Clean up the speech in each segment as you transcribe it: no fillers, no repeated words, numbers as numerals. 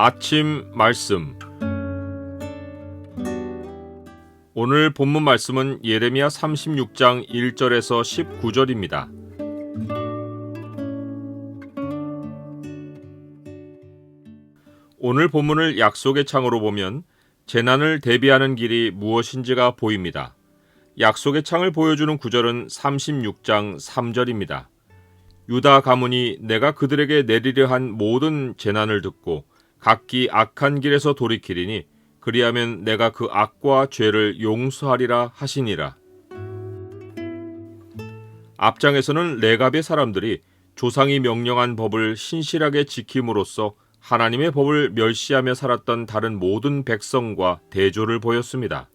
아침 말씀. 오늘 본문 말씀은 예레미야 36장 1절에서 19절입니다. 오늘 본문을 약속의 창으로 보면 재난을 대비하는 길이 무엇인지가 보입니다. 약속의 창을 보여주는 구절은 36장 3절입니다. 유다 가문이 내가 그들에게 내리려 한 모든 재난을 듣고 각기 악한 길에서 돌이키리니 그리하면 내가 그 악과 죄를 용서하리라 하시니라. 앞장에서는 레갑의 사람들이 조상이 명령한 법을 신실하게 지킴으로써 하나님의 법을 멸시하며 살았던 다른 모든 백성과 대조를 보였습니다.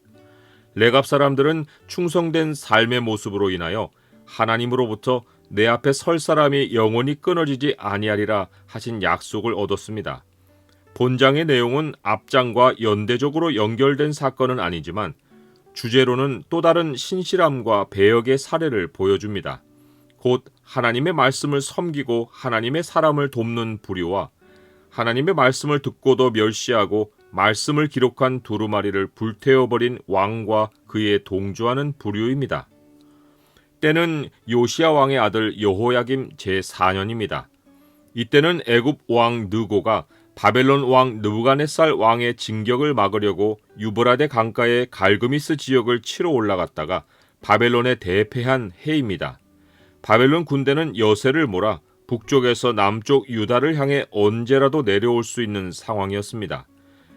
레갑 사람들은 충성된 삶의 모습으로 인하여 하나님으로부터 내 앞에 설 사람이 영원히 끊어지지 아니하리라 하신 약속을 얻었습니다. 본장의 내용은 앞장과 연대적으로 연결된 사건은 아니지만 주제로는 또 다른 신실함과 배역의 사례를 보여줍니다. 곧 하나님의 말씀을 섬기고 하나님의 사람을 돕는 부류와 하나님의 말씀을 듣고도 멸시하고 말씀을 기록한 두루마리를 불태워버린 왕과 그에 동조하는 부류입니다. 때는 요시야 왕의 아들 여호야김 제4년입니다. 이때는 애굽 왕 느고가 바벨론 왕 느부갓네살 왕의 진격을 막으려고 유브라데 강가의 갈그미스 지역을 치러 올라갔다가 바벨론에 대패한 해입니다. 바벨론 군대는 여세를 몰아 북쪽에서 남쪽 유다를 향해 언제라도 내려올 수 있는 상황이었습니다.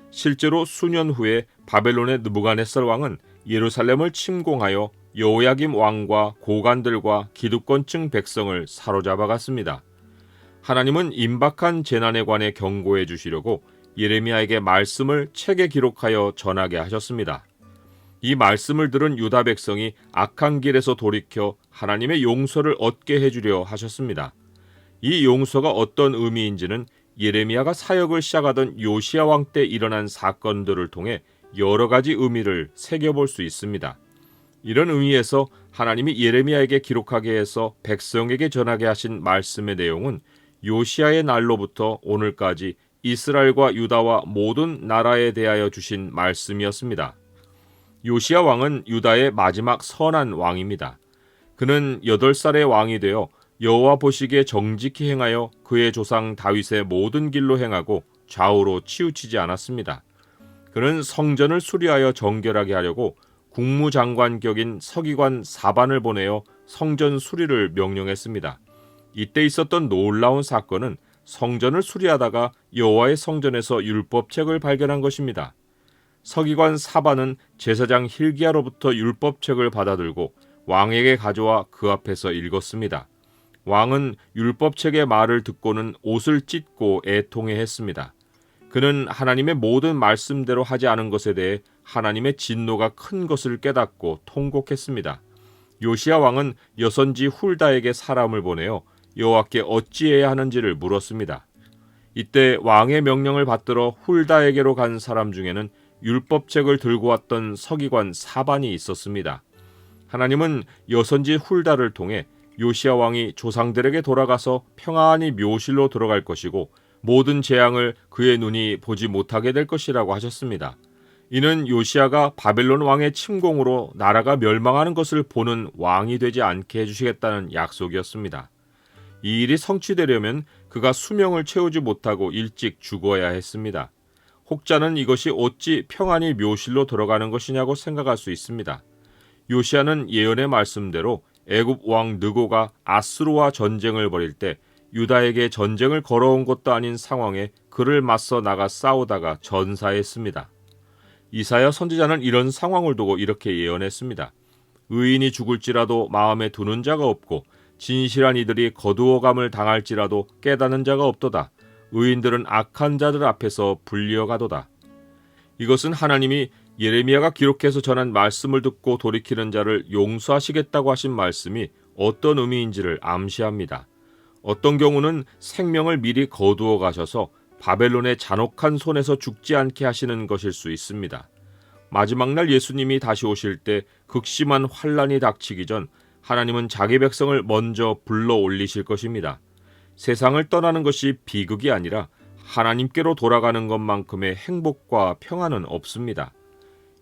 실제로 수년 후에 바벨론의 느부갓네살 왕은 예루살렘을 침공하여 여호야김 왕과 고관들과 기득권층 백성을 사로잡아갔습니다. 하나님은 임박한 재난에 관해 경고해 주시려고 예레미야에게 말씀을 책에 기록하여 전하게 하셨습니다. 이 말씀을 들은 유다 백성이 악한 길에서 돌이켜 하나님의 용서를 얻게 해주려 하셨습니다. 이 용서가 어떤 의미인지는 예레미야가 사역을 시작하던 요시야 왕 때 일어난 사건들을 통해 여러 가지 의미를 새겨볼 수 있습니다. 이런 의미에서 하나님이 예레미야에게 기록하게 해서 백성에게 전하게 하신 말씀의 내용은 요시야의 날로부터 오늘까지 이스라엘과 유다와 모든 나라에 대하여 주신 말씀이었습니다. 요시야 왕은 유다의 마지막 선한 왕입니다. 그는 8살의 왕이 되어 여호와 보시기에 정직히 행하여 그의 조상 다윗의 모든 길로 행하고 좌우로 치우치지 않았습니다. 그는 성전을 수리하여 정결하게 하려고 국무장관격인 서기관 사반을 보내어 성전 수리를 명령했습니다. 이때 있었던 놀라운 사건은 성전을 수리하다가 여호와의 성전에서 율법책을 발견한 것입니다. 서기관 사반은 제사장 hil기야로부터 율법책을 받아들고 왕에게 가져와 그 앞에서 읽었습니다. 왕은 율법책의 말을 듣고는 옷을 찢고 애통해했습니다. 그는 하나님의 모든 말씀대로 하지 않은 것에 대해 하나님의 진노가 큰 것을 깨닫고 통곡했습니다. 요시야 왕은 여선지 훌다에게 사람을 보내어 여호와께 어찌해야 하는지를 물었습니다. 이때 왕의 명령을 받들어 훌다에게로 간 사람 중에는 율법책을 들고 왔던 서기관 사반이 있었습니다. 하나님은 여선지 훌다를 통해 요시야 왕이 조상들에게 돌아가서 평안히 묘실로 들어갈 것이고 모든 재앙을 그의 눈이 보지 못하게 될 것이라고 하셨습니다. 이는 요시야가 바벨론 왕의 침공으로 나라가 멸망하는 것을 보는 왕이 되지 않게 해주시겠다는 약속이었습니다. 이 일이 성취되려면 그가 수명을 채우지 못하고 일찍 죽어야 했습니다. 혹자는 이것이 어찌 평안히 묘실로 들어가는 것이냐고 생각할 수 있습니다. 요시야는 예언의 말씀대로 애굽 왕 느고가 아수르와 전쟁을 벌일 때 유다에게 전쟁을 걸어온 것도 아닌 상황에 그를 맞서 나가 싸우다가 전사했습니다. 이사야 선지자는 이런 상황을 두고 이렇게 예언했습니다. 의인이 죽을지라도 마음에 두는 자가 없고 진실한 이들이 거두어감을 당할지라도 깨닫는 자가 없도다. 의인들은 악한 자들 앞에서 불리어가도다. 이것은 하나님이 예레미야가 기록해서 전한 말씀을 듣고 돌이키는 자를 용서하시겠다고 하신 말씀이 어떤 의미인지를 암시합니다. 어떤 경우는 생명을 미리 거두어 가셔서 바벨론의 잔혹한 손에서 죽지 않게 하시는 것일 수 있습니다. 마지막 날 예수님이 다시 오실 때 극심한 환란이 닥치기 전 하나님은 자기 백성을 먼저 불러 올리실 것입니다. 세상을 떠나는 것이 비극이 아니라 하나님께로 돌아가는 것만큼의 행복과 평안은 없습니다.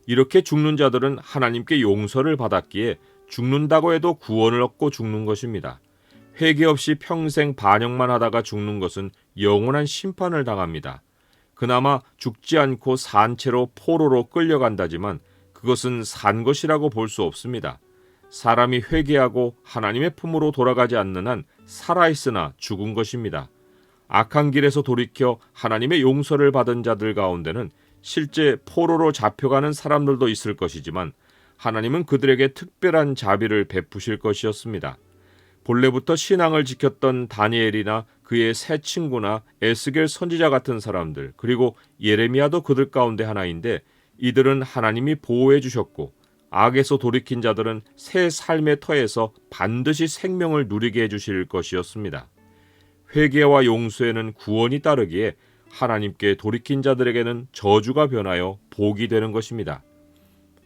이렇게 죽는 자들은 하나님께 용서를 받았기에 죽는다고 해도 구원을 얻고 죽는 것입니다. 회개 없이 평생 반역만 하다가 죽는 것은 영원한 심판을 당합니다. 그나마 죽지 않고 산 채로 포로로 끌려간다지만 그것은 산 것이라고 볼 수 없습니다. 사람이 회개하고 하나님의 품으로 돌아가지 않는 한 살아있으나 죽은 것입니다. 악한 길에서 돌이켜 하나님의 용서를 받은 자들 가운데는 실제 포로로 잡혀가는 사람들도 있을 것이지만 하나님은 그들에게 특별한 자비를 베푸실 것이었습니다. 본래부터 신앙을 지켰던 다니엘이나 그의 세 친구나 에스겔 선지자 같은 사람들, 그리고 예레미야도 그들 가운데 하나인데 이들은 하나님이 보호해 주셨고 악에서 돌이킨 자들은 새 삶의 터에서 반드시 생명을 누리게 해주실 것이었습니다. 회개와 용서에는 구원이 따르기에 하나님께 돌이킨 자들에게는 저주가 변하여 복이 되는 것입니다.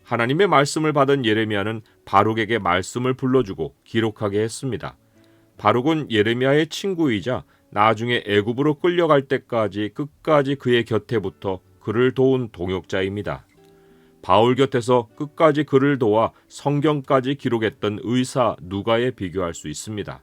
하나님의 말씀을 받은 예레미야는 바룩에게 말씀을 불러주고 기록하게 했습니다. 바룩은 예레미야의 친구이자 나중에 애굽으로 끌려갈 때까지 끝까지 그의 곁에 붙어 그를 도운 동역자입니다. 바울 곁에서 끝까지 그를 도와 성경까지 기록했던 의사 누가에 비교할 수 있습니다.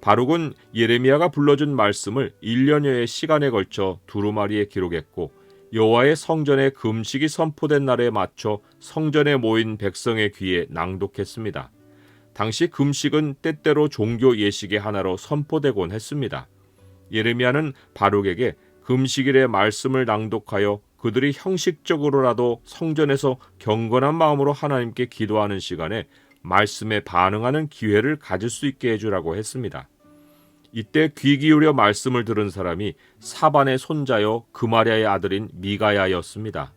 바룩은 예레미야가 불러준 말씀을 1년여의 시간에 걸쳐 두루마리에 기록했고 여호와의 성전에 금식이 선포된 날에 맞춰 성전에 모인 백성의 귀에 낭독했습니다. 당시 금식은 때때로 종교 예식의 하나로 선포되곤 했습니다. 예레미야는 바룩에게 금식일에 말씀을 낭독하여 그들이 형식적으로라도 성전에서 경건한 마음으로 하나님께 기도하는 시간에 말씀에 반응하는 기회를 가질 수 있게 해주라고 했습니다. 이때 귀 기울여 말씀을 들은 사람이 사반의 손자여 그마랴의 아들인 미가야였습니다.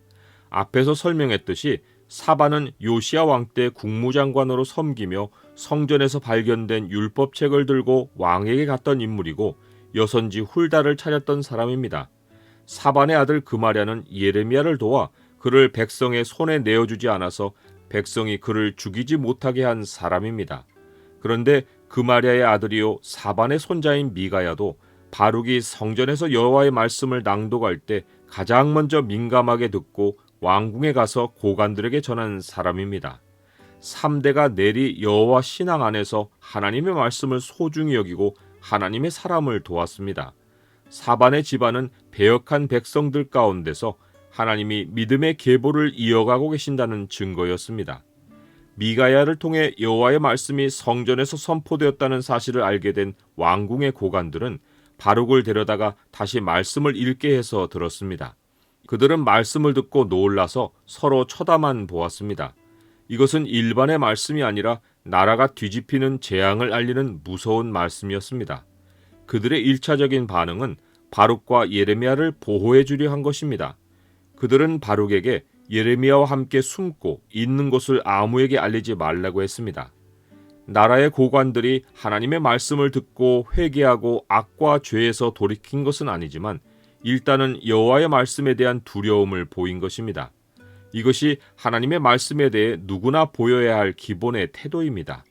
앞에서 설명했듯이 사반은 요시야 왕 때 국무장관으로 섬기며 성전에서 발견된 율법책을 들고 왕에게 갔던 인물이고 여선지 훌다를 차렸던 사람입니다. 사반의 아들 그마랴는 예레미야를 도와 그를 백성의 손에 내어주지 않아서 백성이 그를 죽이지 못하게 한 사람입니다. 그런데 그마랴의 아들이요 사반의 손자인 미가야도 바룩이 성전에서 여호와의 말씀을 낭독할 때 가장 먼저 민감하게 듣고 왕궁에 가서 고관들에게 전한 사람입니다. 3대가 내리 여호와 신앙 안에서 하나님의 말씀을 소중히 여기고 하나님의 사람을 도왔습니다. 사반의 집안은 배역한 백성들 가운데서 하나님이 믿음의 계보를 이어가고 계신다는 증거였습니다. 미가야를 통해 여호와의 말씀이 성전에서 선포되었다는 사실을 알게 된 왕궁의 고관들은 바룩을 데려다가 다시 말씀을 읽게 해서 들었습니다. 그들은 말씀을 듣고 놀라서 서로 쳐다만 보았습니다. 이것은 일반의 말씀이 아니라 나라가 뒤집히는 재앙을 알리는 무서운 말씀이었습니다. 그들의 1차적인 반응은 바룩과 예레미야를 보호해 주려 한 것입니다. 그들은 바룩에게 예레미야와 함께 숨고 있는 곳을 아무에게 알리지 말라고 했습니다. 나라의 고관들이 하나님의 말씀을 듣고 회개하고 악과 죄에서 돌이킨 것은 아니지만 일단은 여호와의 말씀에 대한 두려움을 보인 것입니다. 이것이 하나님의 말씀에 대해 누구나 보여야 할 기본의 태도입니다.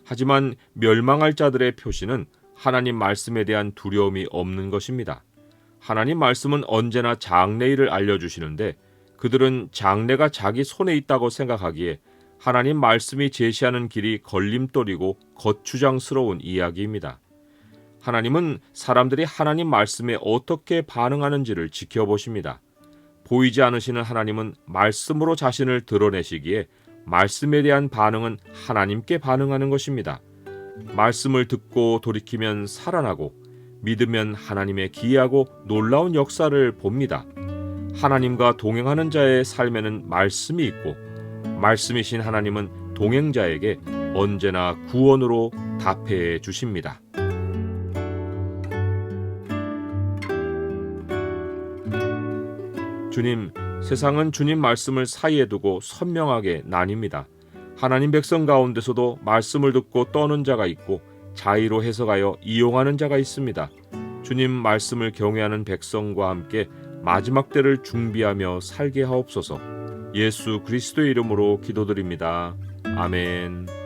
하지만 멸망할 자들의 표시는 하나님 말씀에 대한 두려움이 없는 것입니다. 하나님 말씀은 언제나 장래일을 알려주시는데 그들은 장래가 자기 손에 있다고 생각하기에 하나님 말씀이 제시하는 길이 걸림돌이고 거추장스러운 이야기입니다. 하나님은 사람들이 하나님 말씀에 어떻게 반응하는지를 지켜보십니다. 보이지 않으시는 하나님은 말씀으로 자신을 드러내시기에 말씀에 대한 반응은 하나님께 반응하는 것입니다. 말씀을 듣고 돌이키면 살아나고 믿으면 하나님의 기이하고 놀라운 역사를 봅니다. 하나님과 동행하는 자의 삶에는 말씀이 있고 말씀이신 하나님은 동행자에게 언제나 구원으로 답해 주십니다. 주님, 세상은 주님 말씀을 사이에 두고 선명하게 나뉩니다. 하나님 백성 가운데서도 말씀을 듣고 떠는 자가 있고 자의로 해석하여 이용하는 자가 있습니다. 주님 말씀을 경외하는 백성과 함께 마지막 때를 준비하며 살게 하옵소서. 예수 그리스도의 이름으로 기도드립니다. 아멘.